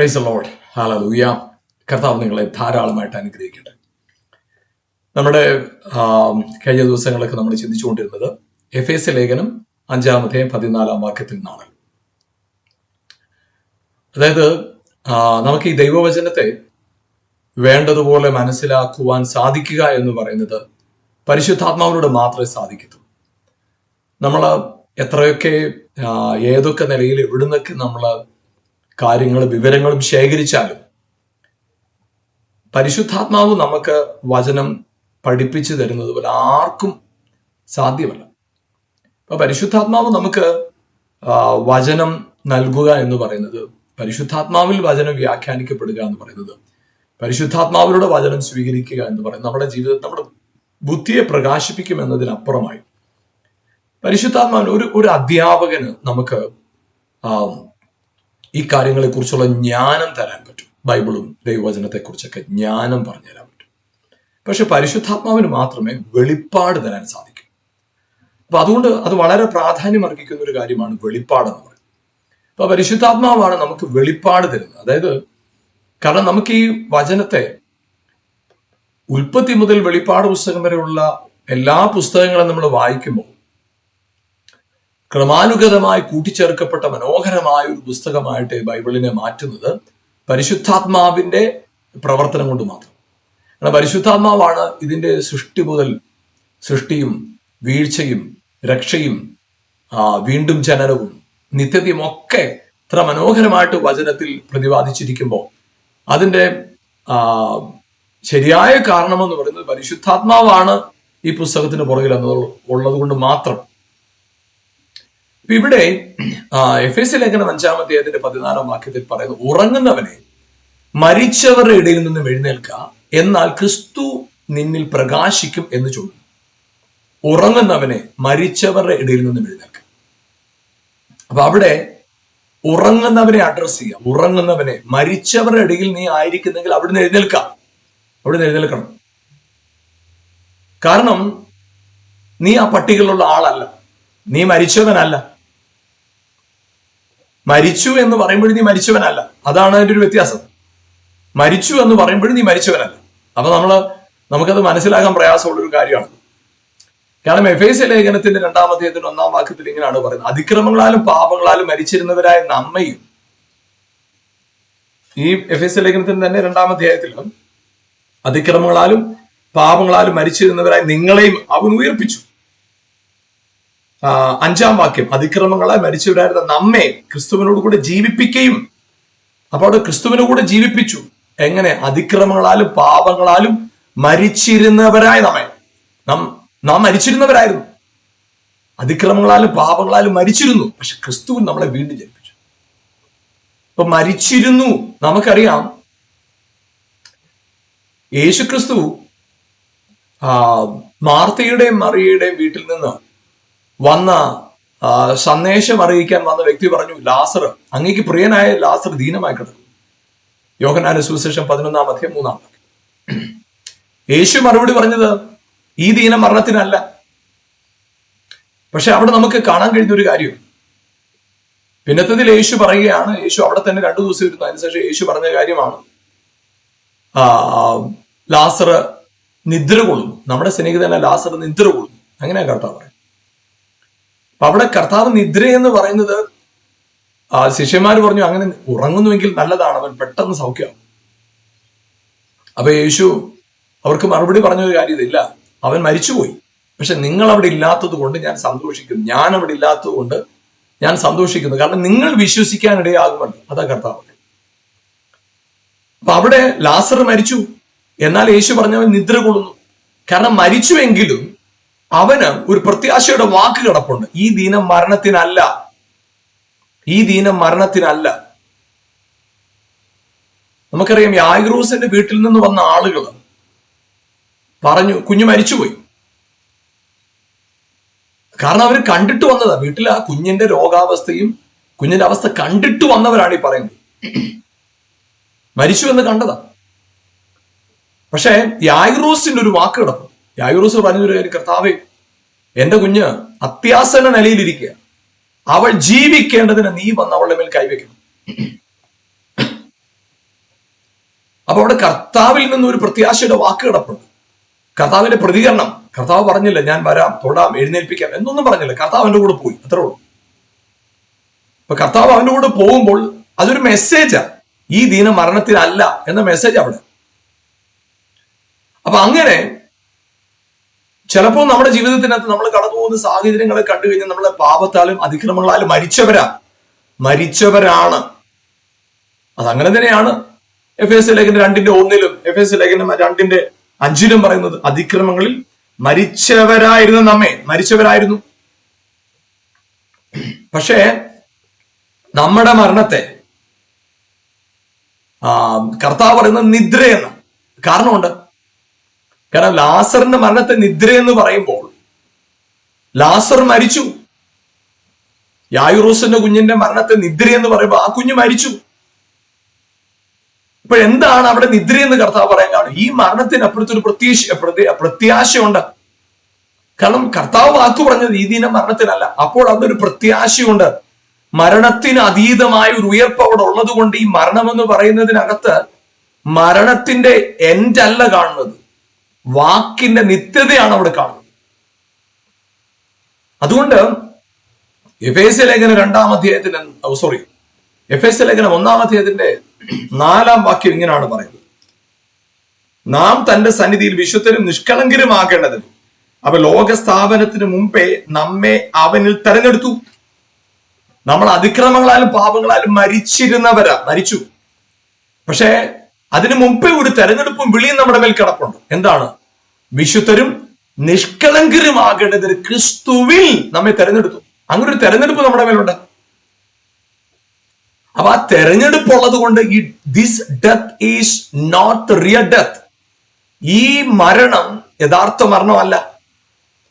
Praise the Lord. Hallelujah. കർത്താവ് നിങ്ങളെ ധാരാളമായിട്ട് അനുഗ്രഹിക്കട്ടെ. നമ്മുടെ കഴിഞ്ഞ ദിവസങ്ങളൊക്കെ നമ്മൾ ചിന്തിച്ചുകൊണ്ടിരുന്നത് എഫേസ്യ ലേഖനം 5:14 നിന്നാണ്. അതായത് നമുക്ക് ഈ ദൈവവചനത്തെ വേണ്ടതുപോലെ മനസ്സിലാക്കുവാൻ സാധിക്കുക എന്ന് പറയുന്നത് പരിശുദ്ധാത്മാവിനോട് മാത്രമേ സാധിക്കത്തുള്ളൂ. നമ്മൾ എത്രയൊക്കെ ഏതൊക്കെ നിലയിൽ എവിടുന്നൊക്കെ നമ്മൾ കാര്യങ്ങളും വിവരങ്ങളും ശേഖരിച്ചാലും പരിശുദ്ധാത്മാവ് നമുക്ക് വചനം പഠിപ്പിച്ചു തരുന്നത് പോലെ ആർക്കും സാധ്യമല്ല. അപ്പൊ പരിശുദ്ധാത്മാവ് നമുക്ക് വചനം നൽകുക എന്ന് പറയുന്നത്, പരിശുദ്ധാത്മാവിൽ വചനം വ്യാഖ്യാനിക്കപ്പെടുക എന്ന് പറയുന്നത്, പരിശുദ്ധാത്മാവിലൂടെ വചനം സ്വീകരിക്കുക എന്ന് പറയുന്നത് നമ്മുടെ ജീവിതത്തിൽ നമ്മുടെ ബുദ്ധിയെ പ്രകാശിപ്പിക്കും എന്നതിനപ്പുറമായി പരിശുദ്ധാത്മാവിന് ഒരു അധ്യാപകന് നമുക്ക് ഈ കാര്യങ്ങളെ കുറിച്ചുള്ള ജ്ഞാനം തരാൻ പറ്റും. ബൈബിളും ദൈവവചനത്തെക്കുറിച്ചൊക്കെ ജ്ഞാനം പറഞ്ഞു തരാൻ പറ്റും. പക്ഷെ പരിശുദ്ധാത്മാവിന് മാത്രമേ വെളിപ്പാട് തരാൻ സാധിക്കൂ. അപ്പൊ അതുകൊണ്ട് അത് വളരെ പ്രാധാന്യം അർഹിക്കുന്ന ഒരു കാര്യമാണ് വെളിപ്പാടെന്ന് പറയുന്നത്. അപ്പൊ പരിശുദ്ധാത്മാവാണ് നമുക്ക് വെളിപ്പാട് തരുന്നത്. അതായത് കാരണം നമുക്ക് ഈ വചനത്തെ ഉൽപ്പത്തി മുതൽ വെളിപ്പാട് പുസ്തകം വരെയുള്ള എല്ലാ പുസ്തകങ്ങളും നമ്മൾ വായിക്കുമ്പോൾ ക്രമാനുഗതമായി കൂട്ടിച്ചേർക്കപ്പെട്ട മനോഹരമായ ഒരു പുസ്തകമായിട്ട് ബൈബിളിനെ മാറ്റുന്നത് പരിശുദ്ധാത്മാവിന്റെ പ്രവർത്തനം കൊണ്ട് മാത്രം. കാരണം പരിശുദ്ധാത്മാവാണ് ഇതിന്റെ സൃഷ്ടി മുതൽ സൃഷ്ടിയും വീഴ്ചയും രക്ഷയും വീണ്ടും ജനനവും നിത്യതയും ഒക്കെ ഇത്ര മനോഹരമായിട്ട് വചനത്തിൽ പ്രതിപാദിച്ചിരിക്കുമ്പോൾ അതിന്റെ ശരിയായ കാരണമെന്ന് പറയുന്നത് പരിശുദ്ധാത്മാവാണ് ഈ പുസ്തകത്തിന് പുറകിൽ ഉള്ളത് കൊണ്ട് മാത്രം. ഇവിടെ എഫേസ്യ ലേഖനം 5:14 പറയുന്നു, ഉറങ്ങുന്നവനെ മരിച്ചവരുടെ ഇടയിൽ നിന്നും എഴുന്നേൽക്കുക, എന്നാൽ ക്രിസ്തു നിന്നിൽ പ്രകാശിക്കും എന്ന് ചൊല്ലുന്നു. ഉറങ്ങുന്നവനെ മരിച്ചവരുടെ ഇടയിൽ നിന്നും എഴുന്നേൽക്കുക. അപ്പൊ അവിടെ ഉറങ്ങുന്നവനെ അഡ്രസ് ചെയ്യുക. ഉറങ്ങുന്നവനെ, മരിച്ചവരുടെ ഇടയിൽ നീ ആയിരിക്കുന്നെങ്കിൽ അവിടുന്ന് എഴുന്നേൽക്കാം, അവിടുന്ന് എഴുന്നേൽക്കണം. കാരണം നീ ആ പട്ടികയിലുള്ള ആളല്ല, നീ മരിച്ചവനല്ല. മരിച്ചു എന്ന് പറയുമ്പോഴും നീ മരിച്ചവനല്ല, അതാണ് അതിന്റെ ഒരു വ്യത്യാസം. മരിച്ചു എന്ന് പറയുമ്പോഴും നീ മരിച്ചവനല്ല. അപ്പൊ നമുക്കത് മനസ്സിലാക്കാൻ പ്രയാസമുള്ളൊരു കാര്യമാണ്. കാരണം എഫേസ്യ ലേഖനത്തിന്റെ 2:1 ഇങ്ങനെയാണ് പറയുന്നത്, അതിക്രമങ്ങളാലും പാപങ്ങളാലും മരിച്ചിരുന്നവരായ നമ്മയും. ഈ എഫേസ്യ ലേഖനത്തിന്റെ തന്നെ 2 അതിക്രമങ്ങളാലും പാപങ്ങളാലും മരിച്ചിരുന്നവരായ നിങ്ങളെയും അവൻ ഉയർപ്പിച്ചു. 5 അതിക്രമങ്ങളാൽ മരിച്ചവരായിരുന്ന നമ്മെ ക്രിസ്തുവിനോട് കൂടെ ജീവിപ്പിക്കുകയും. അപ്പൊ അവിടെ ക്രിസ്തുവിനോട് കൂടെ ജീവിപ്പിച്ചു. എങ്ങനെ? അതിക്രമങ്ങളാലും പാപങ്ങളാലും മരിച്ചിരുന്നവരായ നാം മരിച്ചിരുന്നവരായിരുന്നു. അതിക്രമങ്ങളാലും പാപങ്ങളാലും മരിച്ചിരുന്നു. പക്ഷെ ക്രിസ്തുവിൻ നമ്മളെ വീണ്ടും ജനിപ്പിച്ചു. അപ്പൊ മരിച്ചിരുന്നു. നമുക്കറിയാം യേശുക്രിസ്തു മാർത്തയുടെയും മറിയയുടെയും വീട്ടിൽ നിന്ന് വന്ന സന്ദേശം അറിയിക്കാൻ വന്ന വ്യക്തി പറഞ്ഞു, ലാസർ, അങ്ങേക്ക് പ്രിയനായ ലാസർ ദീനമായി കിടക്കും. യോഹന്നാന്റെ സുവിശേഷം 11:3. യേശു മറുപടി പറഞ്ഞത്, ഈ ദീനം മരണത്തിനല്ല. പക്ഷെ അവിടെ നമുക്ക് കാണാൻ കഴിയുന്ന ഒരു കാര്യം, പിന്നത്തതിൽ യേശു പറയുകയാണ്, യേശു അവിടെ തന്നെ 2 ദിവസം ഇരുന്നു. അതിനുശേഷം യേശു പറഞ്ഞ കാര്യമാണ്, ലാസർ നിദ്ര കൊള്ളുന്നു. നമ്മുടെ സ്നേഹിതന ലാസർ നിദ്ര കൊള്ളുന്നു. അങ്ങനെയാ കർത്താവ് പറയുന്നത്. അപ്പൊ അവിടെ കർത്താവ് നിദ്ര എന്ന് പറയുന്നത്, ശിഷ്യന്മാർ പറഞ്ഞു, അങ്ങനെ ഉറങ്ങുന്നുവെങ്കിൽ നല്ലതാണ്, അവൻ പെട്ടെന്ന് സൗഖ്യമാകും. അപ്പൊ യേശു അവർക്ക് മറുപടി പറഞ്ഞൊരു കാര്യം, ഇല്ല, അവൻ മരിച്ചുപോയി. പക്ഷെ നിങ്ങൾ അവിടെ ഇല്ലാത്തത് കൊണ്ട് ഞാൻ സന്തോഷിക്കുന്നു. ഞാൻ അവിടെ ഇല്ലാത്തത് കൊണ്ട് ഞാൻ സന്തോഷിക്കുന്നു. കാരണം നിങ്ങൾ വിശ്വസിക്കാനിടയാകുമല്ലോ. അതാ കർത്താവ്. അപ്പൊ അവിടെ ലാസർ മരിച്ചു, എന്നാൽ യേശു പറഞ്ഞവൻ നിദ്ര കൊള്ളുന്നു. കാരണം മരിച്ചുവെങ്കിലും അവന് ഒരു പ്രത്യാശയുടെ വാക്ക് കിടപ്പുണ്ട്, ഈ ദീനം മരണത്തിനല്ല, ഈ ദീനം മരണത്തിനല്ല. നമുക്കറിയാം യായിറോസിന്റെ വീട്ടിൽ നിന്ന് വന്ന ആളുകൾ പറഞ്ഞു, കുഞ്ഞ് മരിച്ചുപോയി. കാരണം അവർ കണ്ടിട്ട് വന്നതാ. വീട്ടിൽ ആ കുഞ്ഞിന്റെ രോഗാവസ്ഥയും കുഞ്ഞിന്റെ അവസ്ഥ കണ്ടിട്ട് വന്നവരാണ് ഈ പറയുന്നത്. മരിച്ചു എന്ന് കണ്ടതാ. പക്ഷെ യായിറോസിന്റെ ഒരു വാക്ക് കിടക്കും. യായിറോസ് പറഞ്ഞൊരു കാര്യം, കർത്താവേ, എന്റെ കുഞ്ഞ് അത്യാസന്ന നിലയിലിരിക്കുക, അവൾ ജീവിക്കേണ്ടതിന് നീ വന്ന് അവളുടെ മേൽ കൈവയ്ക്കണം. അപ്പൊ അവിടെ കർത്താവിൽ നിന്ന് ഒരു പ്രത്യാശയുടെ വാക്ക് കിടപ്പുണ്ട്. കർത്താവിന്റെ പ്രതികരണം, കർത്താവ് പറഞ്ഞില്ല ഞാൻ വരാം, തൊടാം, എഴുന്നേൽപ്പിക്കാം എന്നൊന്നും പറഞ്ഞില്ല. കർത്താവ് അവന്റെ കൂടെ പോയി, അത്രേ ഉള്ളൂ. അപ്പൊ കർത്താവ് അവന്റെ കൂടെ പോകുമ്പോൾ അതൊരു മെസ്സേജാ, ഈ ദീനം മരണത്തിനല്ല എന്ന മെസ്സേജ് അവിടെ. അപ്പൊ അങ്ങനെ ചിലപ്പോൾ നമ്മുടെ ജീവിതത്തിനകത്ത് നമ്മൾ കടന്നു പോകുന്ന സാഹചര്യങ്ങളെ കണ്ടു കഴിഞ്ഞാൽ നമ്മളെ പാപത്താലും അതിക്രമങ്ങളാലും മരിച്ചവരാണ്. അതങ്ങനെ തന്നെയാണ് എഫേസ്യ ലേഖനം 2:1 എഫേസ്യ ലേഖനം 2:5 പറയുന്നത്, അതിക്രമങ്ങളിൽ മരിച്ചവരായിരുന്നു. പക്ഷേ നമ്മുടെ മരണത്തെ കർത്താവ് പറയുന്നത് നിദ്രയെന്ന്. കാരണമുണ്ട്. കാരണം ലാസറിന്റെ മരണത്തെ നിദ്രയെന്ന് പറയുമ്പോൾ ലാസർ മരിച്ചു. യായിറോസിന്റെ കുഞ്ഞിന്റെ മരണത്തെ നിദ്രയെന്ന് പറയുമ്പോൾ ആ കുഞ്ഞ് മരിച്ചു. ഇപ്പൊ എന്താണ് അവിടെ നിദ്രയെന്ന് കർത്താവ് പറയാൻ കാരണം? ഈ മരണത്തിനപ്പുറത്തൊരു പ്രത്യാശയുണ്ട്. കാരണം കർത്താവ് വാക്കു പറഞ്ഞത് ഈ ദിനം മരണത്തിനല്ല. അപ്പോൾ അതൊരു പ്രത്യാശയുണ്ട്. മരണത്തിന് അതീതമായ ഒരു ഉയർപ്പ് അവിടെ ഉള്ളത് കൊണ്ട് ഈ മരണം എന്ന് പറയുന്നതിനകത്ത് മരണത്തിന്റെ എൻഡ് അല്ല കാണുന്നത്, വാക്കിന്റെ നിത്യതയാണ് അവിടെ കാണുന്നത്. അതുകൊണ്ട് എഫേസ്യ ലേഖനം 1 4 വാക്യം ഇങ്ങനെയാണ് പറയുന്നത്, നാം തന്റെ സന്നിധിയിൽ വിശുദ്ധരും നിഷ്കളങ്കരുമാകേണ്ടതിന് അവ ലോകസ്ഥാപനത്തിന് മുമ്പേ നമ്മെ അവനിൽ തെരഞ്ഞെടുത്തു. നമ്മൾ അതിക്രമങ്ങളാലും പാപങ്ങളാലും മരിച്ചു. പക്ഷേ അതിനു മുമ്പേ ഒരു തെരഞ്ഞെടുപ്പും വിളിയും നമ്മുടെ മേൽ കിടപ്പുണ്ട്. എന്താണ്? വിശുദ്ധരും നിഷ്കളങ്കരുമാകേണ്ടതിന് ക്രിസ്തുവിൽ നമ്മെ തെരഞ്ഞെടുത്തു. അങ്ങനെ ഒരു തെരഞ്ഞെടുപ്പ് നമ്മുടെ മേലുണ്ട്. അപ്പൊ ആ തെരഞ്ഞെടുപ്പ് ഉള്ളത് കൊണ്ട് this death is not the real death. ഈ മരണം യഥാർത്ഥ മരണമല്ല.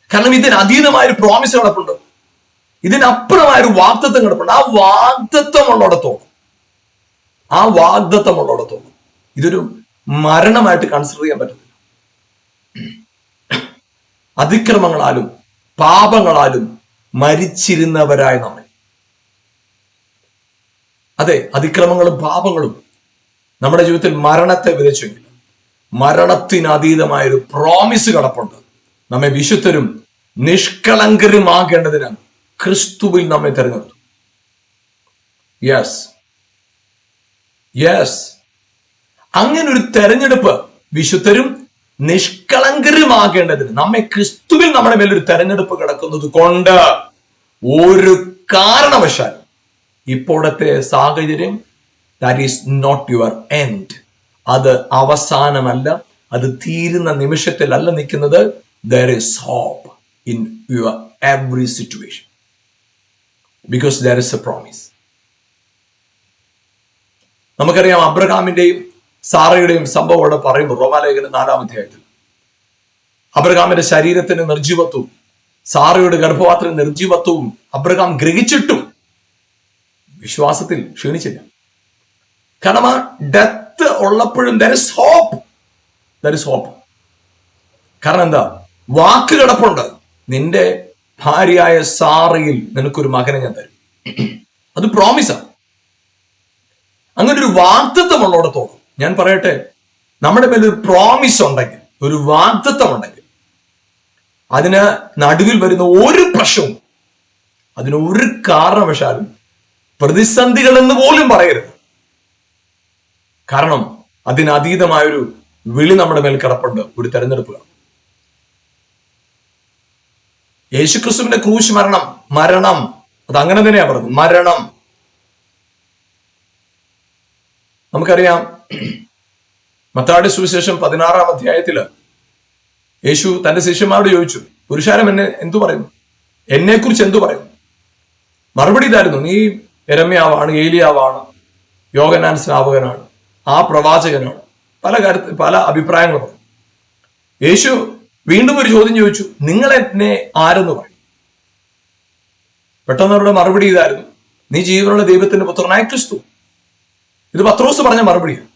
കാരണം ഇതിന് അതീതമായൊരു പ്രോമിസ് കിടപ്പുണ്ട്, ഇതിനപ്പുറമായൊരു വാഗ്ദത്തം കിടപ്പുണ്ട്. ആ വാഗ്ദത്തം ഉള്ളിടത്തോളം ഇതൊരു മരണമായിട്ട് കൺസിഡർ ചെയ്യാൻ പറ്റത്തില്ല. അതിക്രമങ്ങളാലും പാപങ്ങളാലും മരിച്ചിരുന്നവരായ നമ്മെ, അതെ, അതിക്രമങ്ങളും പാപങ്ങളും നമ്മുടെ ജീവിതത്തിൽ മരണത്തെ വിതച്ചെങ്കിലും മരണത്തിനതീതമായൊരു പ്രോമിസ് കിടപ്പുണ്ട്. നമ്മെ വിശുദ്ധരും നിഷ്കളങ്കരുമാകേണ്ടതിന് ക്രിസ്തുവിൽ നമ്മെ തെരഞ്ഞെടുത്തു. യെസ്, അങ്ങനെ ഒരു തെരഞ്ഞെടുപ്പ്, വിശുദ്ധരും നിഷ്കളങ്കരുമാകേണ്ടതിന് നമ്മെ ക്രിസ്തുവിൽ നമ്മുടെ മേലൊരു തെരഞ്ഞെടുപ്പ് കിടക്കുന്നത് കൊണ്ട് ഒരു കാരണവശാലും ഇപ്പോഴത്തെ സാഹചര്യം that is not your end. അത് അവസാനമല്ല, അത് തീരുന്ന നിമിഷത്തിലല്ല നിൽക്കുന്നത്. there is hope in your every situation because there is a promise. നമുക്കറിയാം അബ്രഹാമിന്റെയും സാറയുടെയും സംഭവം അവിടെ പറയുമ്പോൾ റോമാലേഖനം 4-ാം അധ്യായത്തിൽ അബ്രഹാമിന്റെ ശരീരത്തിന് നിർജീവത്വവും സാറയുടെ ഗർഭപാത്രത്തിന് നിർജീവത്വവും അബ്രഹാം ഗ്രഹിച്ചിട്ടും വിശ്വാസത്തിൽ ക്ഷീണിച്ചില്ല. കാരണം ആ ഡെത്ത് ഉള്ളപ്പോഴും there is hope. കാരണം എന്താ? വാക്ക് കിടപ്പുണ്ട്, നിന്റെ ഭാര്യയായ സാറയിൽ നിനക്കൊരു മകനെ ഞാൻ തരും. അത് പ്രോമിസാണ്. അങ്ങനെ ഒരു വാഗ്ദത്തം ഉള്ളിടത്തോളം ഞാൻ പറയട്ടെ, നമ്മുടെ മേലൊരു പ്രോമിസ് ഉണ്ടെങ്കിൽ, ഒരു വാഗ്ദത്തം ഉണ്ടെങ്കിൽ, അതിന് നടുവിൽ വരുന്ന ഒരു പ്രശ്നവും, അതിനൊരു കാരണവശാലും പ്രതിസന്ധികൾ എന്ന് പോലും പറയരുത്. കാരണം അതിനതീതമായൊരു വിളി നമ്മുടെ മേൽ കിടപ്പുണ്ട്, ഒരു തെരഞ്ഞെടുപ്പ്. യേശുക്രിസ്തുവിന്റെ ക്രൂശ് മരണം അത് അങ്ങനെ തന്നെയാ പറഞ്ഞത്, മരണം. നമുക്കറിയാം മത്തായിയുടെ സുവിശേഷം 16-ാം അധ്യായത്തില് യേശു തന്റെ ശിഷ്യന്മാരോട് ചോദിച്ചു, പുരുഷാരം എന്നെ എന്തു പറയുന്നു, എന്നെ കുറിച്ച് എന്തു പറയുന്നു? മറുപടി ഇതായിരുന്നു, നീ യെരമ്യാവാണ്, ഏലിയാവാണ്, യോഹന്നാൻ സ്നാപകനാണ്, ആ പ്രവാചകനാണ്. പല അഭിപ്രായങ്ങൾ പറഞ്ഞു. യേശു വീണ്ടും ഒരു ചോദ്യം ചോദിച്ചു, നിങ്ങൾ എന്നെ ആരെന്ന് പറയും? പെട്ടെന്ന് അവരുടെ മറുപടി ഇതായിരുന്നു, നീ ജീവനുള്ള ദൈവത്തിന്റെ പുത്രനായ ക്രിസ്തു. ഇത് പത്രോസ് പറഞ്ഞ മറുപടിയാണ്.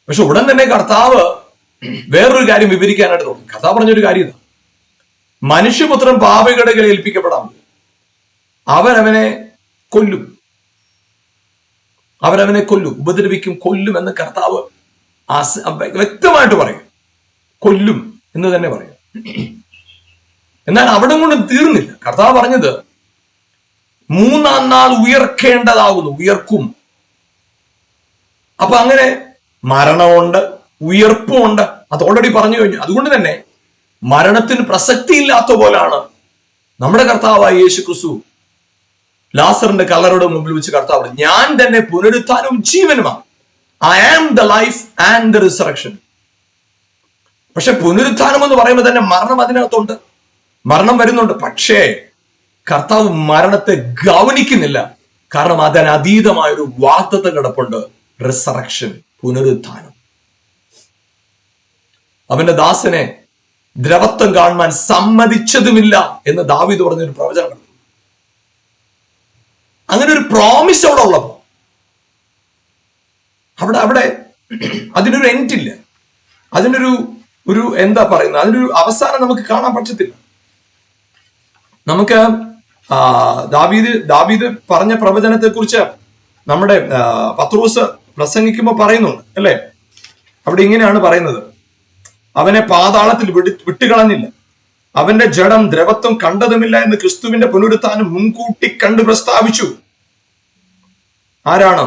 പക്ഷെ ഉടൻ തന്നെ കർത്താവ് വേറൊരു കാര്യം വിവരിക്കാനായിട്ട് തുടങ്ങി. കർത്താവ് പറഞ്ഞൊരു കാര്യം ഇതാ, മനുഷ്യപുത്രൻ പാപികളുടെ കയ്യിൽ ഏൽപ്പിക്കപ്പെടാൻ പോകും, അവരവനെ കൊല്ലും, ഉപദ്രവിക്കും, കൊല്ലും എന്ന് കർത്താവ് വ്യക്തമായിട്ട് പറയും, കൊല്ലും എന്ന് തന്നെ പറയും. എന്നാൽ അവിടെ കൊണ്ട് തീർന്നില്ല. കർത്താവ് പറഞ്ഞത് 3-ാം നാൾ ഉയർക്കേണ്ടതാകുന്നു, ഉയർക്കും. അപ്പൊ അങ്ങനെ മരണമുണ്ട്, ഉയർപ്പുമുണ്ട്. അത് ഓൾറെഡി പറഞ്ഞു കഴിഞ്ഞു. അതുകൊണ്ട് തന്നെ മരണത്തിന് പ്രസക്തിയില്ലാത്ത പോലാണ് നമ്മുടെ കർത്താവായ യേശു ക്രിസ്തു ലാസറിന്റെ കല്ലറയുടെ മുമ്പിൽ വെച്ച് കർത്താവ്, ഞാൻ തന്നെ പുനരുത്ഥാനവും ജീവനുമാണ്, I am the life and the resurrection. പക്ഷെ പുനരുത്ഥാനം എന്ന് പറയുമ്പോൾ തന്നെ മരണം അതിനകത്തുണ്ട്, മരണം വരുന്നുണ്ട്. പക്ഷേ കർത്താവ് മരണത്തെ ഗൗനിക്കുന്നില്ല. കാരണം അതിന് അതീതമായൊരു വാഗ്ദത്തം കിടപ്പുണ്ട്, റിസറക്ഷൻ, പുനരുത്ഥാനം. അവന്റെ ദാസനെ ദ്രവത്വം കാണുവാൻ സമ്മതിച്ചതുമില്ല എന്ന് ദാവീദ് പറഞ്ഞൊരു പ്രവചനം. അങ്ങനെ ഒരു പ്രോമിസ് അവിടെ ഉള്ളപ്പോ അവിടെ അതിനൊരു എൻഡ് ഇല്ല, അതിനൊരു എന്താ പറയുന്നത്, അതിനൊരു അവസാനം നമുക്ക് കാണാൻ പറ്റത്തില്ല. നമുക്ക് ദാവീദ് പറഞ്ഞ പ്രവചനത്തെ കുറിച്ച് നമ്മുടെ പത്രോസ് പ്രസംഗിക്കുമ്പോൾ പറയുന്നുണ്ട് അല്ലെ. അവിടെ ഇങ്ങനെയാണ് പറയുന്നത്, അവനെ പാതാളത്തിൽ വിട്ടുകളഞ്ഞില്ല, അവന്റെ ജഡം ദ്രവത്വം കണ്ടതുമില്ല എന്ന് ക്രിസ്തുവിന്റെ പുനരുത്ഥാനം മുൻകൂട്ടി കണ്ടു പ്രസ്താവിച്ചു. ആരാണ്?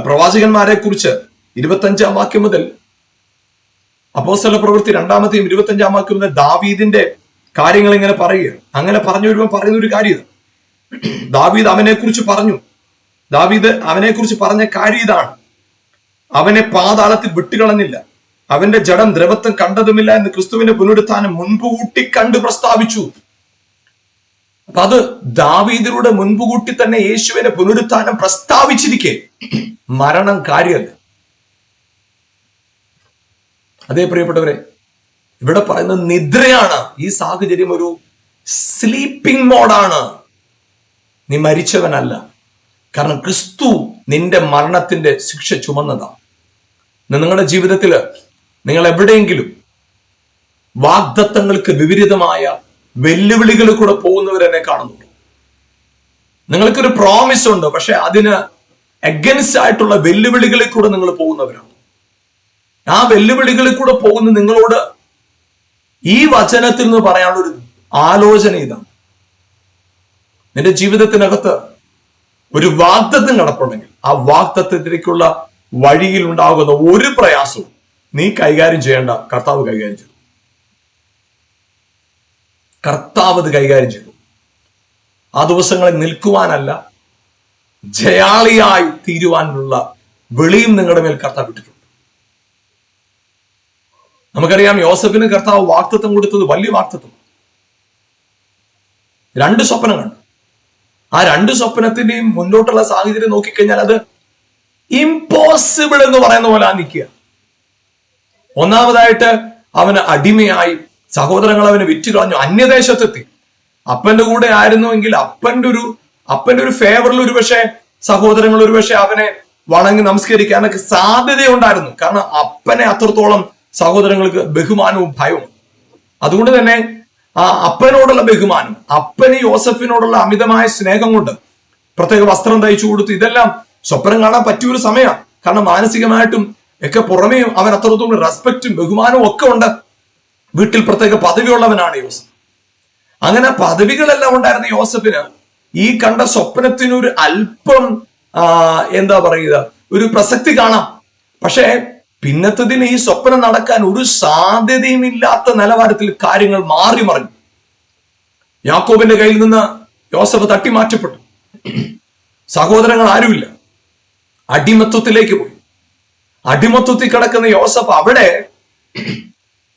പ്രവാചകന്മാരെ കുറിച്ച് 25-ാം വാക്യം മുതൽ, അപ്പോസ്തല പ്രവൃത്തി 2-ാമത്തെയും 25-ാം വാക്യം മുതൽ ദാവീദിന്റെ കാര്യങ്ങൾ ഇങ്ങനെ പറയുക. അങ്ങനെ പറഞ്ഞു വരുമ്പോൾ പറയുന്ന ഒരു കാര്യം, ദാവീദ് അവനെ കുറിച്ച് പറഞ്ഞ കാര്യം ഇതാണ്, അവനെ പാതാളത്തിൽ വിട്ടുകളഞ്ഞില്ല, അവന്റെ ജഡം ദ്രവത്വം കണ്ടതുമില്ല എന്ന് ക്രിസ്തുവിന്റെ പുനരുത്ഥാനം മുൻകൂട്ടി കണ്ടു പ്രസ്താവിച്ചു. അപ്പൊ അത് ദാവീദിലൂടെ മുൻകൂട്ടി തന്നെ യേശുവിന്റെ പുനരുത്ഥാനം പ്രസ്താവിച്ചിരിക്കെ മരണം കാര്യമല്ല. അതേ പ്രിയപ്പെട്ടവരെ, ഇവിടെ പറയുന്നത് നിദ്രയാണ്. ഈ സാഹചര്യം ഒരു സ്ലീപ്പിംഗ് മോഡാണ്. നീ മരിച്ചവനല്ല. കാരണം ക്രിസ്തു നിന്റെ മരണത്തിന്റെ ശിക്ഷ ചുമന്നതാണ്. നിങ്ങളുടെ ജീവിതത്തില് നിങ്ങൾ എവിടെയെങ്കിലും വാഗ്ദത്തങ്ങൾക്ക് വിപരീതമായ വെല്ലുവിളികളിൽ കൂടെ പോകുന്നവരെന്നെ കാണുന്നുണ്ട്. നിങ്ങൾക്കൊരു പ്രോമിസ് ഉണ്ട്, പക്ഷെ അതിന് അഗൻസ്റ്റ് ആയിട്ടുള്ള വെല്ലുവിളികളിൽ കൂടെ നിങ്ങൾ പോകുന്നവരാണ്. ആ വെല്ലുവിളികളിൽ കൂടെ പോകുന്ന നിങ്ങളോട് ഈ വചനത്തിൽ നിന്ന് പറയാനുള്ളൊരു ആലോചന ഇതാണ്, നിന്റെ ജീവിതത്തിനകത്ത് ഒരു വാഗ്ദത്തം കിടപ്പുണ്ടെങ്കിൽ ആ വാഗ്ദത്തത്തിലേക്കുള്ള വഴിയിൽ ഉണ്ടാകുന്ന ഒരു പ്രയാസവും നീ കൈകാര്യം ചെയ്യേണ്ട, കർത്താവ് കൈകാര്യം ചെയ്തു. കർത്താവ് അത് കൈകാര്യം ചെയ്തു. ആ ദിവസങ്ങളിൽ നിൽക്കുവാനല്ല, ജയാളിയായി തീരുവാനുള്ള വെളിയും നിങ്ങളുടെ മേൽ കർത്താവ് ഇട്ടിട്ടുണ്ട്. നമുക്കറിയാം, യോസഫിന് കർത്താവ് വാഗ്ദത്തം കൊടുത്തത് വലിയ വാഗ്ദത്തം. 2 സ്വപ്നം കണ്ടു. ആ 2 സ്വപ്നത്തിന്റെയും മുന്നോട്ടുള്ള സാഹചര്യം നോക്കിക്കഴിഞ്ഞാൽ അത് ഇമ്പോസിബിൾ എന്ന് പറയുന്ന പോലെ നിൽക്കുക. ഒന്നാമതായിട്ട് അവന് അടിമയായി, സഹോദരങ്ങൾ അവന് വിറ്റുകളഞ്ഞു, അന്യദേശത്തെത്തി. അപ്പന്റെ കൂടെ ആയിരുന്നുവെങ്കിൽ അപ്പന്റെ ഒരു ഫേവറിൽ ഒരുപക്ഷെ സഹോദരങ്ങൾ ഒരുപക്ഷെ അവനെ വണങ്ങി നമസ്കരിക്കാനൊക്കെ സാധ്യതയുണ്ടായിരുന്നു. കാരണം അപ്പനെ അത്രത്തോളം സഹോദരങ്ങൾക്ക് ബഹുമാനവും ഭയവും. അതുകൊണ്ട് തന്നെ ആ അപ്പനോടുള്ള ബഹുമാനം, അപ്പന് യോസഫിനോടുള്ള അമിതമായ സ്നേഹം കൊണ്ട് പ്രത്യേക വസ്ത്രം തയ്ച്ചു കൊടുത്തു, ഇതെല്ലാം സ്വപ്നം കാണാൻ പറ്റിയൊരു സമയമാണ്. കാരണം മാനസികമായിട്ടും ഒക്കെ പുറമേ അവൻ അത്രത്തോളം റെസ്പെക്റ്റും ബഹുമാനവും ഒക്കെ ഉണ്ട്. വീട്ടിൽ പ്രത്യേക പദവിയുള്ളവനാണ് യോസഫ്. അങ്ങനെ പദവികളെല്ലാം ഉണ്ടായിരുന്ന യോസഫിന് ഈ കണ്ട സ്വപ്നത്തിനൊരു അല്പം എന്താ പറയുക, ഒരു പ്രസക്തി കാണാം. പക്ഷേ പിന്നത്തതിന് ഈ സ്വപ്നം നടക്കാൻ ഒരു സാധ്യതയും ഇല്ലാത്ത നിലവാരത്തിൽ കാര്യങ്ങൾ മാറി മറിഞ്ഞു. യാക്കോബിന്റെ കയ്യിൽ നിന്ന് യോസഫ് തട്ടിമാറ്റപ്പെട്ടു. സഹോദരങ്ങൾ ആരുമില്ല. അടിമത്വത്തിലേക്ക് പോയി. അടിമത്വത്തിൽ കിടക്കുന്ന യോസഫ്, അവിടെ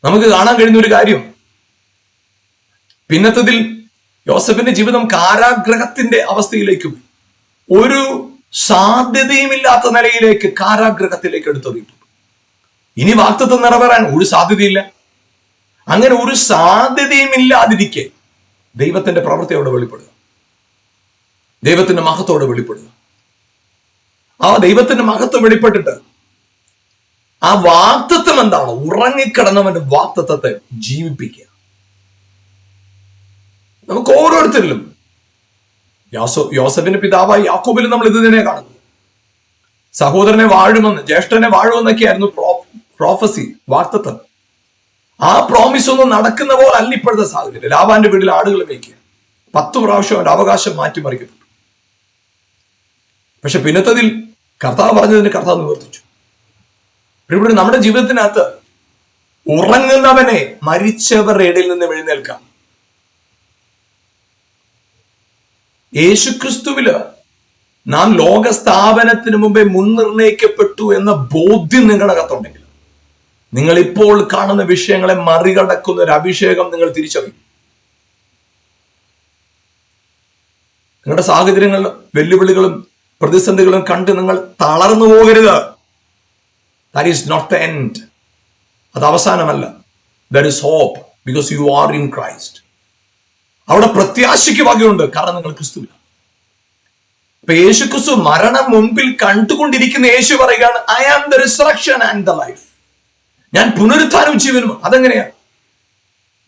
നമുക്ക് കാണാൻ കഴിയുന്ന ഒരു കാര്യം, പിന്നത്തതിൽ യോസഫിന്റെ ജീവിതം കാരാഗ്രഹത്തിന്റെ അവസ്ഥയിലേക്ക് പോയി. ഒരു സാധ്യതയുമില്ലാത്ത നിലയിലേക്ക് കാരാഗ്രഹത്തിലേക്ക് എടുത്തെറിയിട്ടു. ഇനി വാഗ്ദത്തം നിറവേറാൻ ഒരു സാധ്യതയില്ല. അങ്ങനെ ഒരു സാധ്യതയും ഇല്ലാതിരിക്കെ ദൈവത്തിന്റെ പ്രവൃത്തിയോടെ വെളിപ്പെടുക, ദൈവത്തിന്റെ മഹത്വത്തോടെ വെളിപ്പെടുക. ആ ദൈവത്തിന്റെ മഹത്വം വെളിപ്പെട്ടിട്ട് ആ വാഗ്ദത്തം എന്താണ്? ഉറങ്ങിക്കിടന്നവന്റെ വാഗ്ദത്തത്തെ ജീവിപ്പിക്കുക. നമുക്ക് ഓരോരുത്തരിലും യോസഫിന്റെ പിതാവായി യാക്കോബിലും നമ്മൾ ഇത് തന്നെ കാണുന്നു. സഹോദരനെ വാഴുമെന്ന്, ജ്യേഷ്ഠനെ വാഴുമെന്നൊക്കെയായിരുന്നു പ്രോഫസി, വാക്തത്വം. ആ പ്രോമിസ് ഒന്നും നടക്കുന്ന പോലെ അല്ല ഇപ്പോഴത്തെ സാഹചര്യം. ലാബാന്റെ വീട്ടിൽ ആടുകൾ മേയ്ക്കുക, 10 പ്രാവശ്യം അവന്റെ അവകാശം മാറ്റിമറിക്കപ്പെട്ടു. പക്ഷെ പിന്നത്തതിൽ കർത്താവ് പറഞ്ഞതിന് കർത്താവ് നിവർത്തിച്ചു. ഇവിടെ നമ്മുടെ ജീവിതത്തിനകത്ത് ഉറങ്ങുന്നവനെ മരിച്ചവരുടെ ഇടയിൽ നിന്ന് എഴുന്നേൽക്കാം. യേശുക്രിസ്തുവില് നാം ലോകസ്ഥാപനത്തിന് മുമ്പേ മുൻനിർണയിക്കപ്പെട്ടു എന്ന ബോധ്യം നിങ്ങളുടെ അകത്തുണ്ടെങ്കിൽ നിങ്ങൾ ഇപ്പോൾ കാണുന്ന വിഷയങ്ങളെ മറികടക്കുന്ന ഒരു അഭിഷേകം നിങ്ങൾ തിരിച്ചറിയും. നിങ്ങളുടെ സാഹചര്യങ്ങളും വെല്ലുവിളികളും പ്രതിസന്ധികളും കണ്ട് നിങ്ങൾ തളർന്നു പോകരുത്. That is not the end. അത് അവസാനമല്ല. That is hope, because you are in Christ. അവിടെ പ്രത്യാശയ്ക്ക് വകയുണ്ട്, കാരണം നിങ്ങൾ ക്രിസ്തുവിലാണ്. ഇപ്പൊ യേശു ക്രിസ്തു മരണം മുമ്പിൽ കണ്ടുകൊണ്ടിരിക്കുന്ന യേശു പറയുകയാണ്, I am the resurrection and the life. ഞാൻ പുനരുത്ഥാനവും ജീവനും. അതെങ്ങനെയാ?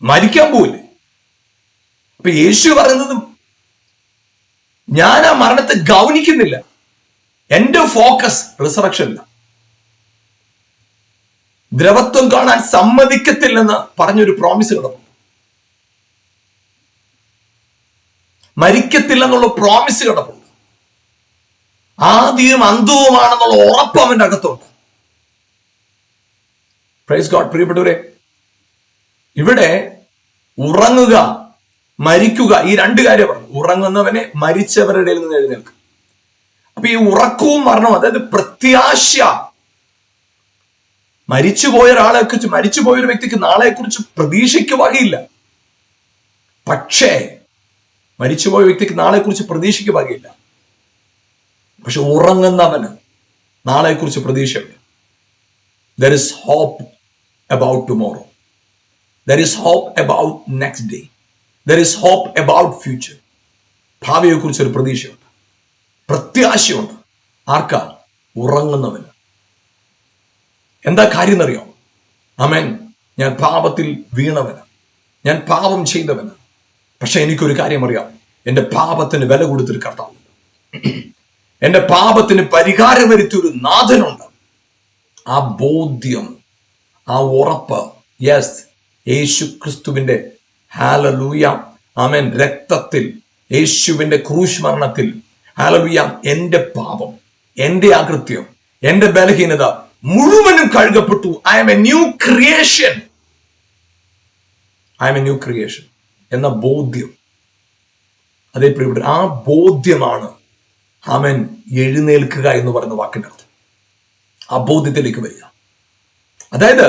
മരിക്കാൻ പോവില്ലേ? അപ്പൊ യേശു പറയുന്നത്, ഞാൻ ആ മരണത്തെ ഗൗനിക്കുന്നില്ല. എന്റെ ഫോക്കസ് റിസറക്ഷനില്ല. ദ്രവത്വം കാണാൻ സമ്മതിക്കത്തില്ലെന്ന് പറഞ്ഞൊരു പ്രോമിസ് കിടന്നു. മരിക്കത്തില്ലെന്നുള്ള പ്രോമിസ് കിടപ്പുണ്ട്. ആദ്യവും അന്തവുമാണെന്നുള്ള ഉറപ്പ് അവന്റെ അകത്തുണ്ട്. Praise God. പ്രിയപ്പെട്ടവരെ, ഇവിടെ ഉറങ്ങുക, മരിക്കുക, ഈ 2 കാര്യം പറഞ്ഞു. ഉറങ്ങുന്നവനെ മരിച്ചവരുടെ ഇടയിൽ നിന്ന് എഴുന്നേൽക്കും. അപ്പൊ ഈ ഉറക്കവും മരണവും, അതായത് പ്രത്യാശ. മരിച്ചുപോയ ഒരാളെക്കുറിച്ച്, മരിച്ചുപോയൊരു വ്യക്തിക്ക് നാളെക്കുറിച്ച് പ്രതീക്ഷയ്ക്ക് വകയില്ല. പക്ഷേ മരിച്ചുപോയ വ്യക്തിക്ക് നാളെക്കുറിച്ച് പ്രതീക്ഷയ്ക്ക് വകയില്ല. പക്ഷെ ഉറങ്ങുന്നവന് നാളെക്കുറിച്ച് പ്രതീക്ഷയുണ്ട്. There is hope about tomorrow. There is hope about next day. There is hope about future. ഭാവിയെ കുറിച്ച് ഒരു പ്രതീക്ഷയുണ്ട്, പ്രത്യാശയുണ്ട്. ആർക്കാ? ഉറങ്ങുന്നവന്. എന്താ കാര്യം എന്നറിയാം? ആമേൻ. ഞാൻ പാപത്തിൽ വീണവന്, ഞാൻ പാപം ചെയ്തവന്. പക്ഷെ എനിക്കൊരു കാര്യം അറിയാം, എന്റെ പാപത്തിന് വില കൊടുത്തൊരു കർത്താവുണ്ട്. എന്റെ പാപത്തിന് പരിഹാരം വരുത്തിയൊരു നാഥനുണ്ട്. ആ ബോധ്യം, ആ ഉറപ്പ്, യെസ്, യേശു ക്രിസ്തുവിന്റെ ഹല്ലേലൂയ, ആമേൻ, രക്തത്തിൽ, യേശുവിന്റെ ക്രൂശ് മരണത്തിൽ, ഹല്ലേലൂയ, എന്റെ പാപം, എന്റെ അകൃത്യം, എന്റെ ബലഹീനത മുഴുവനും കഴുകപ്പെട്ടു. I am a new creation. I am a new creation എന്ന ബോധ്യം. അതേ പ്രിയപ്പെട്ട, ആ ബോധ്യമാണ് ആമേൻ എഴുന്നേൽക്കുക എന്ന് പറയുന്ന വാക്കിന്റെ അർത്ഥം. ആ ബോധ്യത്തിലേക്ക് വരിക. അതായത്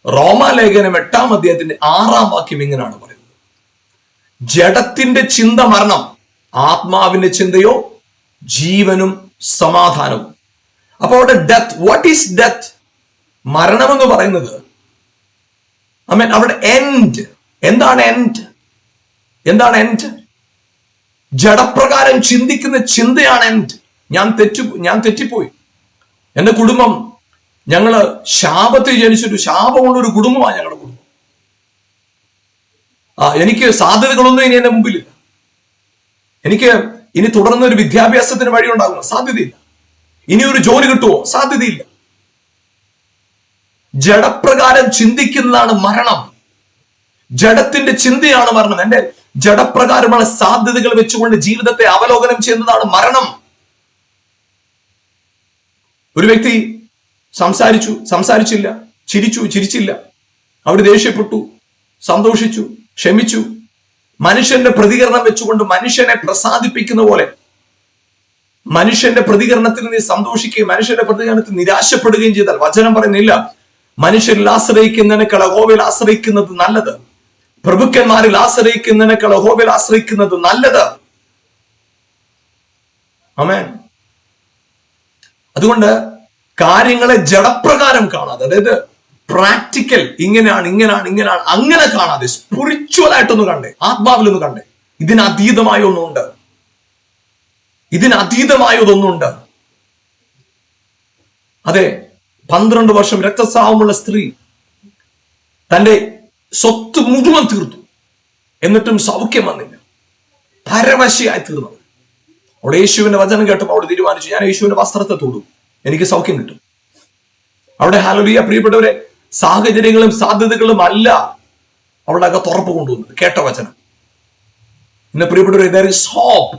റോമാലേഖനം 8-ാം അധ്യായത്തിന്റെ 6-ാം വാക്യം ഇങ്ങനെയാണ് പറയുന്നത്, ജഡത്തിന്റെ ചിന്ത മരണം, ആത്മാവിന്റെ ചിന്തയോ ജീവനും സമാധാനവും. അപ്പൊ അവിടെ ഡെത്ത്, വാട്ട് ഈസ് ഡെത്ത്? മരണം എന്ന് പറയുന്നത്, ആമേൻ, അവിടെ എൻഡ്. എന്താണ് എൻഡ്? എന്താണ് എൻഡ്? ജഡപ്രകാരം ചിന്തിക്കുന്ന ചിന്തയാണ് എൻഡ്. ഞാൻ തെറ്റിപ്പോയി. എന്റെ കുടുംബം, ഞങ്ങള് ശാപത്തിൽ ജനിച്ചൊരു ശാപമുള്ളൊരു കുടുംബമാണ് ഞങ്ങളുടെ കുടുംബം. എനിക്ക് സാധ്യതകളൊന്നും ഇനി എന്റെ മുമ്പിലില്ല. എനിക്ക് ഇനി തുടർന്ന് ഒരു വിദ്യാഭ്യാസത്തിന് വഴി ഉണ്ടാകുമോ? സാധ്യതയില്ല. ഇനി ഒരു ജോലി കിട്ടുമോ? സാധ്യതയില്ല. ജഡപ്രകാരം ചിന്തിക്കുന്നതാണ് മരണം. ജഡത്തിന്റെ ചിന്തയാണ് മരണം. എന്റെ ജഡപ്രകാരമുള്ള സാധ്യതകൾ വെച്ചുകൊണ്ട് ജീവിതത്തെ അവലോകനം ചെയ്യുന്നതാണ് മരണം. ഒരു വ്യക്തി സംസാരിച്ചില്ല, ചിരിച്ചില്ല, അവിടെ ദേഷ്യപ്പെട്ടു, സന്തോഷിച്ചു, ക്ഷമിച്ചു. മനുഷ്യന്റെ പ്രതികരണം വെച്ചുകൊണ്ട് മനുഷ്യനെ പ്രസാദിപ്പിക്കുന്ന പോലെ മനുഷ്യന്റെ പ്രതികരണത്തിൽ നീ സന്തോഷിക്കുകയും മനുഷ്യന്റെ പ്രതികരണത്തിൽ നിരാശപ്പെടുകയും ചെയ്താൽ, വചനം പറയുന്നില്ല, മനുഷ്യരിൽ ആശ്രയിക്കുന്നതിനേക്കാൾ യഹോവയിൽ ആശ്രയിക്കുന്നത് നല്ലത്, പ്രഭുക്കന്മാരിൽ ആശ്രയിക്കുന്നതിനേക്കാൾ യഹോവയിൽ ആശ്രയിക്കുന്നത് നല്ലത്. ആമേൻ. അതുകൊണ്ട് കാര്യങ്ങളെ ജഡപ്രകാരം കാണാതെ, അതായത് പ്രാക്ടിക്കൽ, ഇങ്ങനെയാണ് അങ്ങനെ കാണാതെ സ്പിരിച്വൽ ആയിട്ടൊന്ന് കണ്ടേ, ആത്മാവിലൊന്ന് കണ്ടേ, ഇതിനതീതമായൊന്നുണ്ട്. അതെ, 12 വർഷം രക്തസ്രാവമുള്ള സ്ത്രീ തന്റെ സ്വത്ത് മുഴുവൻ തീർത്തു, എന്നിട്ടും സൗഖ്യം വന്നില്ല. പരവശയായി തീർന്നത്. അവിടെ യേശുവിന്റെ വചനം കേട്ടപ്പോൾ അവിടെ തീരുമാനിച്ചു, ഞാൻ യേശുവിന്റെ വസ്ത്രത്തെ തൊടും, എനിക്ക് സൗഖ്യം കിട്ടും. അവിടെ ഹല്ലേലൂയ പ്രിയപ്പെട്ടവരെ, സാഹചര്യങ്ങളും സാധ്യതകളും അല്ല അവിടെ അകത്ത് ഉറപ്പ് കൊണ്ടുവന്നത്. കേട്ട വചനം. ഇന്ന് പ്രിയപ്പെട്ടവരെ, there is hope.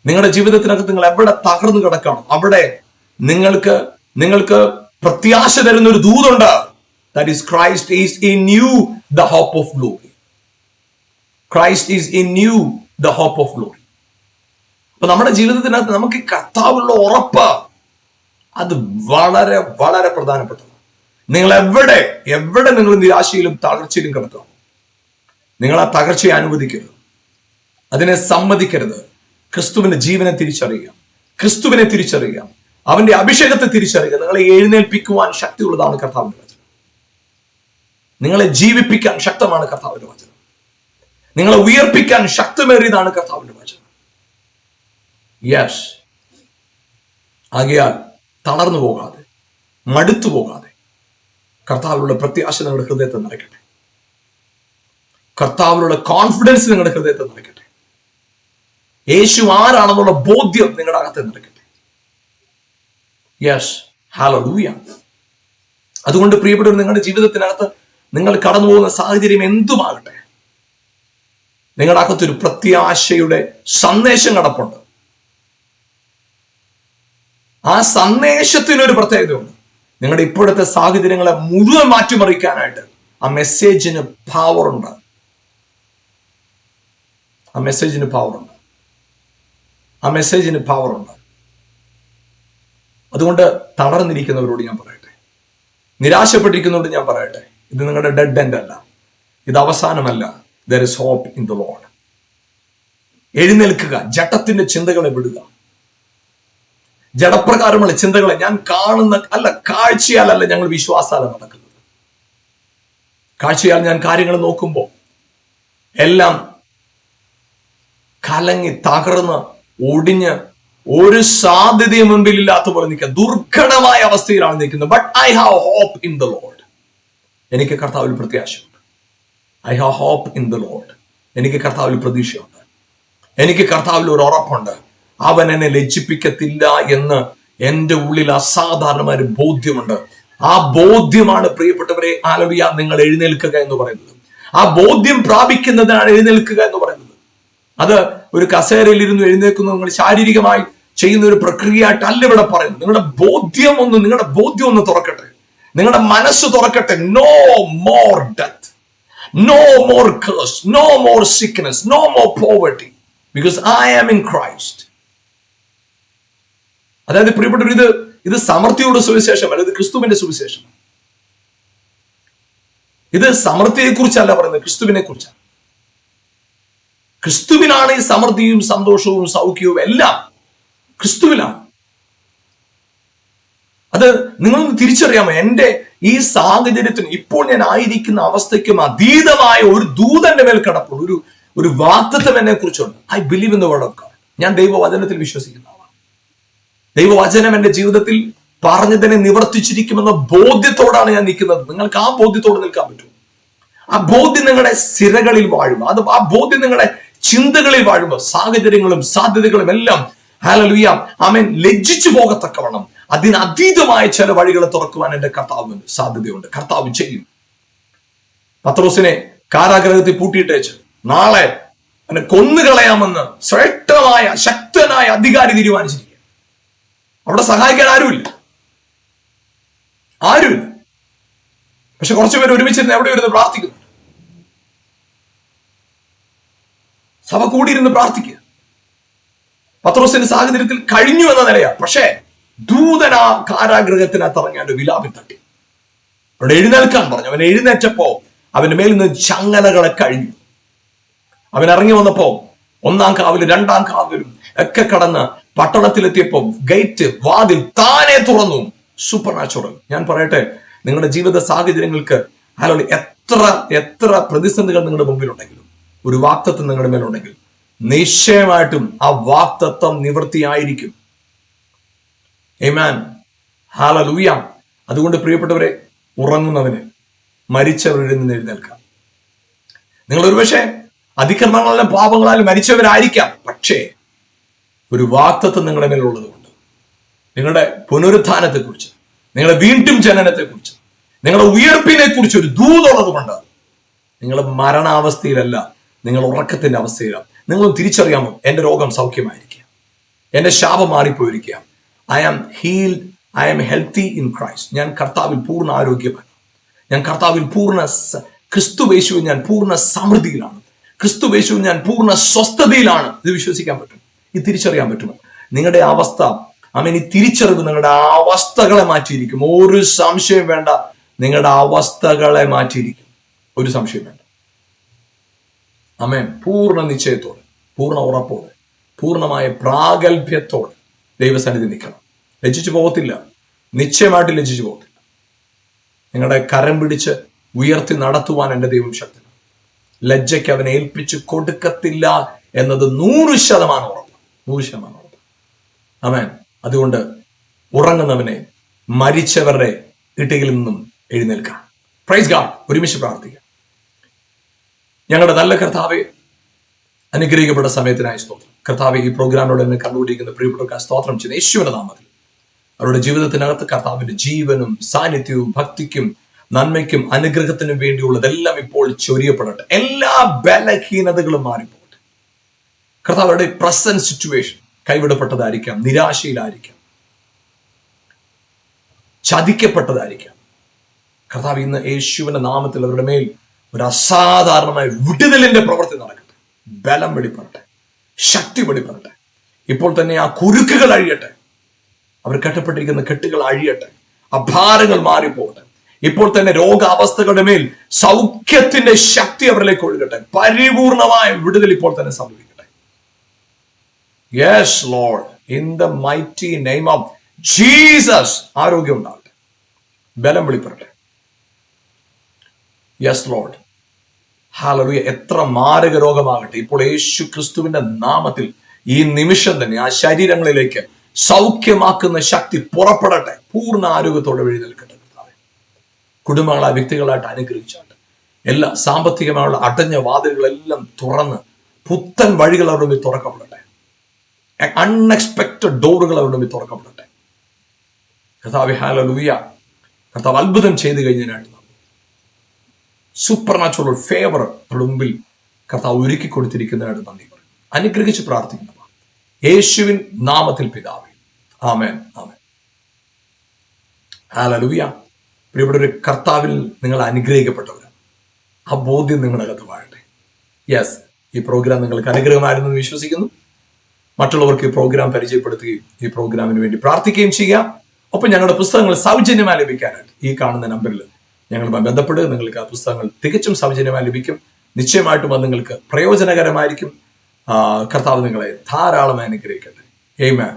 നിങ്ങളുടെ ജീവിതത്തിനകത്ത് നിങ്ങൾ എവിടെ തകർന്നു കിടക്കണം, അവിടെ നിങ്ങൾക്ക് പ്രത്യാശ തരുന്ന ഒരു ദൂതുണ്ട്. That is Christ is in you, the hope of glory. Christ is in you, the hope of glory. അപ്പൊ നമ്മുടെ ജീവിതത്തിനകത്ത് നമുക്ക് കർത്താവിലുള്ള ഉറപ്പ്, അത് വളരെ വളരെ പ്രധാനപ്പെട്ടതാണ്. നിങ്ങൾ എവിടെ നിങ്ങൾ നിരാശയിലും തകർച്ചയിലും കിടക്കുക, നിങ്ങൾ ആ തകർച്ചയെ അനുവദിക്കരുത്, അതിനെ സമ്മതിക്കരുത്. ക്രിസ്തുവിന്റെ ജീവനെ തിരിച്ചറിയുക, ക്രിസ്തുവിനെ തിരിച്ചറിയുക, അവന്റെ അഭിഷേകത്തെ തിരിച്ചറിയുക. നിങ്ങളെ എഴുന്നേൽപ്പിക്കുവാൻ ശക്തിയുള്ളതാണ് കർത്താവിന്റെ വചനം. നിങ്ങളെ ജീവിപ്പിക്കാൻ ശക്തമാണ് കർത്താവിന്റെ വചനം. നിങ്ങളെ ഉയർപ്പിക്കാൻ ശക്തമേറിയതാണ് കർത്താവിന്റെ വചനം. യെസ്. ആകയാൽ തളർന്നു പോകാതെ, മടുത്തു പോകാതെ, കർത്താവിലുള്ള പ്രത്യാശ നിങ്ങളുടെ ഹൃദയത്തെ നിറയ്ക്കട്ടെ. കർത്താവിലുള്ള കോൺഫിഡൻസ് നിങ്ങളുടെ ഹൃദയത്തെ നിറയ്ക്കട്ടെ. യേശു ആരാണെന്നുള്ള ബോധ്യം നിങ്ങളുടെ അകത്തെ നിറയ്ക്കട്ടെ. Yes, hallelujah. അതുകൊണ്ട് പ്രിയപ്പെട്ടവർ, നിങ്ങളുടെ ജീവിതത്തിനകത്ത് നിങ്ങൾ കടന്നു പോകുന്ന സാഹചര്യം എന്തുമാകട്ടെ, നിങ്ങളുടെ അകത്തൊരു പ്രത്യാശയുടെ സന്ദേശം കിടപ്പുണ്ട്. ആ സന്ദേശത്തിനൊരു പ്രത്യേകതയുണ്ട്. നിങ്ങളുടെ ഇപ്പോഴത്തെ സാഹചര്യങ്ങളെ മുഴുവൻ മാറ്റിമറിക്കാനായിട്ട് ആ മെസ്സേജിന് പവറുണ്ട്. ആ മെസ്സേജിന് പവറുണ്ട്. ആ മെസ്സേജിന് പവറുണ്ട്. അതുകൊണ്ട് തളർന്നിരിക്കുന്നവരോട് ഞാൻ പറയട്ടെ, നിരാശപ്പെട്ടിരിക്കുന്നവരോട് ഞാൻ പറയട്ടെ, ഇത് നിങ്ങളുടെ ഡെഡ് എൻഡ് അല്ല, ഇത് അവസാനമല്ല. There is hope in the Lord. എഴുന്നേൽക്കുക, ജഡത്തിന്റെ ചിന്തകളെ വിടുക. ജഡപ്രകാരമുള്ള ചിന്തകളെ, ഞാൻ കാണുന്ന അല്ല, കാഴ്ചയാലല്ല ഞങ്ങൾ വിശ്വാസാല നടക്കുന്നത്. കാഴ്ചയാൽ ഞാൻ കാര്യങ്ങൾ നോക്കുമ്പോൾ എല്ലാം കലങ്ങി തകർന്ന് ഒടിഞ്ഞ് ഒരു സാധ്യതയും മുൻപിൽ ഇല്ലാത്ത പോലെ നിൽക്കുക. ദുർഘടമായ അവസ്ഥയിലാണ് നിൽക്കുന്നത്. But I have hope in the Lord. എനിക്ക് കർത്താവിൽ പ്രത്യാശയുണ്ട്. I have hope in the Lord. എനിക്ക് കർത്താവിൽ പ്രതീക്ഷയുണ്ട്. എനിക്ക് കർത്താവിൽ ഒരു ഉറപ്പുണ്ട്. അവൻ എന്നെ ലജ്ജിപ്പിക്കത്തില്ല എന്ന് എൻ്റെ ഉള്ളിൽ അസാധാരണമായ ഒരു ബോധ്യമുണ്ട്. ആ ബോധ്യമാണ് പ്രിയപ്പെട്ടവരെ, ഹല്ലേലൂയ, നിങ്ങൾ എഴുന്നേൽക്കുക എന്ന് പറയുന്നത്. ആ ബോധ്യം പ്രാപിക്കുന്നതിനാണ് എഴുന്നേൽക്കുക എന്ന് പറയുന്നത്. അത് ഒരു കസേരയിൽ ഇരുന്ന് എഴുന്നേൽക്കുന്നത് നിങ്ങൾ ശാരീരികമായി ചെയ്യുന്ന ഒരു പ്രക്രിയയായിട്ടല്ല ഇവിടെ പറയുന്നത്. നിങ്ങളുടെ ബോധ്യം ഒന്ന് തുറക്കട്ടെ, നിങ്ങളുടെ മനസ്സ് തുറക്കട്ടെ. No more death, no more curse, no more sickness, no more poverty, because I am in Christ. അതായത് പ്രിയപ്പെട്ടവർ, ഇത് സമൃദ്ധിയുടെ സുവിശേഷമല്ല, ഇത് ക്രിസ്തുവിന്റെ സുവിശേഷം. ഇത് സമൃദ്ധിയെ കുറിച്ചല്ല പറയുന്നത്, ക്രിസ്തുവിനെ കുറിച്ചാണ്. ക്രിസ്തുവിനാണ് ഈ സമൃദ്ധിയും സന്തോഷവും സൗഖ്യവും എല്ലാം ക്രിസ്തുവിലാണ്. അത് നിങ്ങളൊന്ന് തിരിച്ചറിയാമോ? എന്റെ ഈ സാഹചര്യത്തിന്, ഇപ്പോൾ ഞാൻ ആയിരിക്കുന്ന അവസ്ഥയ്ക്കും അതീതമായ ഒരു ദൂതന്റെ മേൽ കിടപ്പുണ്ട്, ഒരു വാഗ്ദത്തം എന്നെ കുറിച്ചുണ്ട്. I believe in the word of God. ഞാൻ ദൈവവചനത്തിൽ വിശ്വസിക്കുന്ന ആളാണ്. ദൈവവചനം എന്റെ ജീവിതത്തിൽ പറഞ്ഞതിനെ നിവർത്തിച്ചിരിക്കുമെന്ന ബോധ്യത്തോടാണ് ഞാൻ നിൽക്കുന്നത്. നിങ്ങൾക്ക് ആ ബോധ്യത്തോട് നിൽക്കാൻ പറ്റും. ആ ബോധ്യം നിങ്ങളുടെ സിരകളിൽ വാഴുമ്പോൾ, ആ ബോധ്യം നിങ്ങളുടെ ചിന്തകളിൽ വാഴുമ്പോൾ സാഹചര്യങ്ങളും സാധ്യതകളും എല്ലാം ഹല്ലേലൂയ ആമേൻ ലജ്ജിച്ചു പോകത്തക്കവണ്ണം അതിനതീതമായ ചില വഴികളെ തുറക്കുവാൻ എന്റെ കർത്താവിന് സാധ്യതയുണ്ട്. കർത്താവ് ചെയ്യും. പത്രോസിനെ കാരാഗ്രഹത്തിൽ പൂട്ടിയിട്ടേച്ച് നാളെ അവനെ കൊന്നുകളയാമെന്ന് ശ്രേഷ്ഠമായ ശക്തനായ അധികാരി തീരുമാനിച്ചിരിക്കുക. അവിടെ സഹായിക്കാൻ ആരുമില്ല. പക്ഷെ കുറച്ചുപേർ ഒരുമിച്ചിരുന്ന് എവിടെ ഇരുന്ന് പ്രാർത്ഥിക്കുന്നു. സഭ കൂടിയിരുന്ന് പ്രാർത്ഥിക്കുക. പത്രോസിന്റെ സാഹചര്യത്തിൽ കഴിഞ്ഞു എന്ന നിലയാ. പക്ഷേ ദൂതൻ ആ കാരാഗ്രഹത്തിനകത്ത് ഇറങ്ങി അവന്റെ വിലാപം തട്ടി. അവിടെ എഴുന്നേൽക്കാൻ പറഞ്ഞു. അവൻ എഴുന്നേറ്റപ്പോ അവന്റെ മേലിൽ നിന്ന് ചങ്ങലകളെ കഴിഞ്ഞു. അവൻ ഇറങ്ങി വന്നപ്പോ 1-ാം കാവിലും 2-ാം കാവിലും ഒക്കെ കടന്ന് പട്ടണത്തിലെത്തിയപ്പോ ഗേറ്റ് വാതിൽ താനെ തുറന്നു. Super natural. ഞാൻ പറയട്ടെ, നിങ്ങളുടെ ജീവിത സാഹചര്യങ്ങൾക്ക് എത്ര പ്രതിസന്ധികൾ നിങ്ങളുടെ മുമ്പിലുണ്ടെങ്കിലും, ഒരു വാക്തത്വം നിങ്ങളുടെ മേലുണ്ടെങ്കിൽ നിശ്ചയമായിട്ടും ആ വാക്തത്വം നിവൃത്തിയായിരിക്കും. ആമേൻ, ഹല്ലേലൂയ. അതുകൊണ്ട് പ്രിയപ്പെട്ടവരെ, ഉറങ്ങുന്നവന് മരിച്ചവരിൽ നിന്ന് എഴുന്നേൽക്കാം. നിങ്ങൾ ഒരുപക്ഷെ അതിക്രമങ്ങളാലും പാപങ്ങളാലും മരിച്ചവരായിരിക്കാം. പക്ഷേ ഒരു വാക്തത്വം നിങ്ങളുടെ മേലുള്ളത് കൊണ്ട് നിങ്ങളുടെ പുനരുത്ഥാനത്തെക്കുറിച്ച്, നിങ്ങളുടെ വീണ്ടും ജനനത്തെക്കുറിച്ച്, നിങ്ങളുടെ ഉയർപ്പിനെ കുറിച്ച് ഒരു ദൂതുള്ളത് കൊണ്ട് നിങ്ങൾ മരണാവസ്ഥയിലല്ല, നിങ്ങൾ ഉറക്കത്തിന്റെ അവസ്ഥയിലാണ്. നിങ്ങളും തിരിച്ചറിയാമോ, എന്റെ രോഗം സൗഖ്യമായിരിക്കുക, എന്റെ ശാപം മാറിപ്പോയിരിക്കുക. I am healed, I am healthy in Christ. ഞാൻ കർത്താവിൽ പൂർണ്ണ ആരോഗ്യമാണ്. ഞാൻ കർത്താവിൽ ക്രിസ്തുവേശുവിൽ ഞാൻ പൂർണ്ണ സമൃദ്ധിയിലാണ്. ക്രിസ്തുവേശുവിൽ ഞാൻ പൂർണ്ണ സ്വസ്ഥതയിലാണ്. ഇത് വിശ്വസിക്കാൻ പറ്റും, ഇത് തിരിച്ചറിയാൻ പറ്റുമോ? നിങ്ങളുടെ അവസ്ഥ, ഈ തിരിച്ചറിവ് നിങ്ങളുടെ അവസ്ഥകളെ മാറ്റിയിരിക്കും. ഒരു സംശയം വേണ്ട, നിങ്ങളുടെ അവസ്ഥകളെ മാറ്റിയിരിക്കും. ഒരു സംശയം വേണ്ട. ആമേൻ. പൂർണ്ണ നിശ്ചയത്തോടെ, പൂർണ്ണ ഉറപ്പോടെ, പൂർണ്ണമായ പ്രാഗൽഭ്യത്തോടെ ദൈവസന്നിധി നിൽക്കണം. ലജ്ജിച്ചു പോകത്തില്ല, നിശ്ചയമായിട്ട് ലജ്ജിച്ചു പോകത്തില്ല. നിങ്ങളുടെ കരം പിടിച്ച് ഉയർത്തി നടത്തുവാൻ എൻ്റെ ദൈവം ശക്തനാണ്. ലജ്ജയ്ക്ക് അവനെ ഏൽപ്പിച്ച് കൊടുക്കത്തില്ല എന്നത് 100% ഉറപ്പ്, 100% ഉറപ്പ്. ആമേൻ. അതുകൊണ്ട് ഉറങ്ങുന്നവനെ മരിച്ചവരുടെ ഇട്ടയിൽ നിന്നും എഴുന്നേൽക്കാം. Praise God. ഒരുമിച്ച് പ്രാർത്ഥിക്കാം. ഞങ്ങളുടെ നല്ല കർത്താവെ, അനുഗ്രഹിക്കപ്പെട്ട സമയത്തിനായി സ്തോത്രം. കർത്താവെ, ഈ പ്രോഗ്രാമിനോട് എന്നെ കണ്ടുപിടിക്കുന്ന പ്രിയപ്പെട്ടവർക്ക് സ്തോത്രം ചെയ്യുന്ന യേശുവിന്റെ നാമത്തിൽ അവരുടെ ജീവിതത്തിനകത്ത് കർത്താവിന്റെ ജീവനും സാന്നിധ്യവും ഭക്തിക്കും നന്മയ്ക്കും അനുഗ്രഹത്തിനും വേണ്ടിയുള്ളതെല്ലാം ഇപ്പോൾ ചൊരിയപ്പെടട്ടെ. എല്ലാ ബലഹീനതകളും മാറിപ്പോകട്ടെ. കർത്താവരുടെ പ്രസന്റ് സിറ്റുവേഷൻ കൈവിടപ്പെട്ടതായിരിക്കാം, നിരാശയിലായിരിക്കാം, ചതിക്കപ്പെട്ടതായിരിക്കാം. കർത്താവ് ഇന്ന് യേശുവിന്റെ നാമത്തിൽ അവരുടെ മേൽ ഒരു അസാധാരണമായ വിടുതലിന്റെ പ്രവൃത്തി നടക്കട്ടെ. ബലം വെളിപ്പെടട്ടെ, ശക്തി വെളിപ്പെടട്ടെ. ഇപ്പോൾ തന്നെ ആ കുരുക്കുകൾ അഴിയട്ടെ, അവർ കെട്ടപ്പെട്ടിരിക്കുന്ന കെട്ടുകൾ അഴിയട്ടെ, അഭാരങ്ങൾ മാറിപ്പോകട്ടെ. ഇപ്പോൾ തന്നെ രോഗാവസ്ഥകളുടെ മേൽ സൗഖ്യത്തിന്റെ ശക്തി അവരിലേക്ക് ഒഴുകട്ടെ. പരിപൂർണമായ വിടുതൽ ഇപ്പോൾ തന്നെ സംഭവിക്കട്ടെ. Yes Lord, in the mighty name of Jesus. ആരോഗ്യം ഉണ്ടാകട്ടെ, ബലം വെളിപ്പെടട്ടെ. Yes Lord, hallelujah. എത്ര മാരക രോഗമാകട്ടെ, ഇപ്പോൾ യേശു ക്രിസ്തുവിന്റെ നാമത്തിൽ ഈ നിമിഷം തന്നെ ആ ശരീരങ്ങളിലേക്ക് സൗഖ്യമാക്കുന്ന ശക്തി പുറപ്പെടട്ടെ. പൂർണ്ണ ആരോഗ്യത്തോടെ എഴുന്നേൽക്കട്ടെ. കുടുംബങ്ങളായ വ്യക്തികളായിട്ട് അനുഗ്രഹിച്ചാട്ട് എല്ലാ സാമ്പത്തികമായുള്ള അടഞ്ഞ വാതിലുകളെല്ലാം തുറന്ന് പുത്തൻ വഴികൾ അവരുടെ മുമ്പിൽ തുറക്കപ്പെടട്ടെ. അൺഎക്സ്പെക്ടഡ് ഡോറുകൾ അവരുടെ മുമ്പിൽ തുറക്കപ്പെടട്ടെ. കർത്താവേ, ഹല്ലേലൂയ. കർത്താവ് അത്ഭുതം ചെയ്തു കഴിഞ്ഞതിനായിട്ട് സൂപ്പർ നാച്ചുറൽ ഫേവർ അവരുടെ മുമ്പിൽ കർത്താവ് ഒരുക്കി കൊടുത്തിരിക്കുന്നതിനായിട്ട് നന്ദി പറയും. അനുഗ്രഹിച്ച് പ്രാർത്ഥിക്കുന്നു യേശുവിൻ നാമത്തിൽ പിതാവേ, ആമേൻ, ആമേൻ. ഹല്ലേലൂയ. പ്രിയപ്പെട്ടവരെ, കർത്താവിൽ നിങ്ങൾ അനുഗ്രഹിക്കപ്പെട്ടവരാണ്. ആ ബോധ്യം നിങ്ങളുടെ അകത്ത് വാഴട്ടെ. യെസ്, ഈ പ്രോഗ്രാം നിങ്ങൾക്ക് അനുഗ്രഹമായിരുന്നു എന്ന് വിശ്വസിക്കുന്നു. മറ്റുള്ളവർക്ക് ഈ പ്രോഗ്രാം പരിചയപ്പെടുത്തുകയും ഈ പ്രോഗ്രാമിന് വേണ്ടി പ്രാർത്ഥിക്കുകയും ചെയ്യുക. ഒപ്പം ഞങ്ങളുടെ പുസ്തകങ്ങൾ സൗജന്യമായി ലഭിക്കാനായിട്ട് ഈ കാണുന്ന നമ്പറിൽ ഞങ്ങളുമായി ബന്ധപ്പെടുക. നിങ്ങൾക്ക് ആ പുസ്തകങ്ങൾ തികച്ചും സൗജന്യമായി ലഭിക്കും. നിശ്ചയമായിട്ടും അത് നിങ്ങൾക്ക് പ്രയോജനകരമായിരിക്കും. കർത്താവ് നിങ്ങളെ ധാരാളമായി അനുഗ്രഹിക്കട്ടെ. ആമേൻ.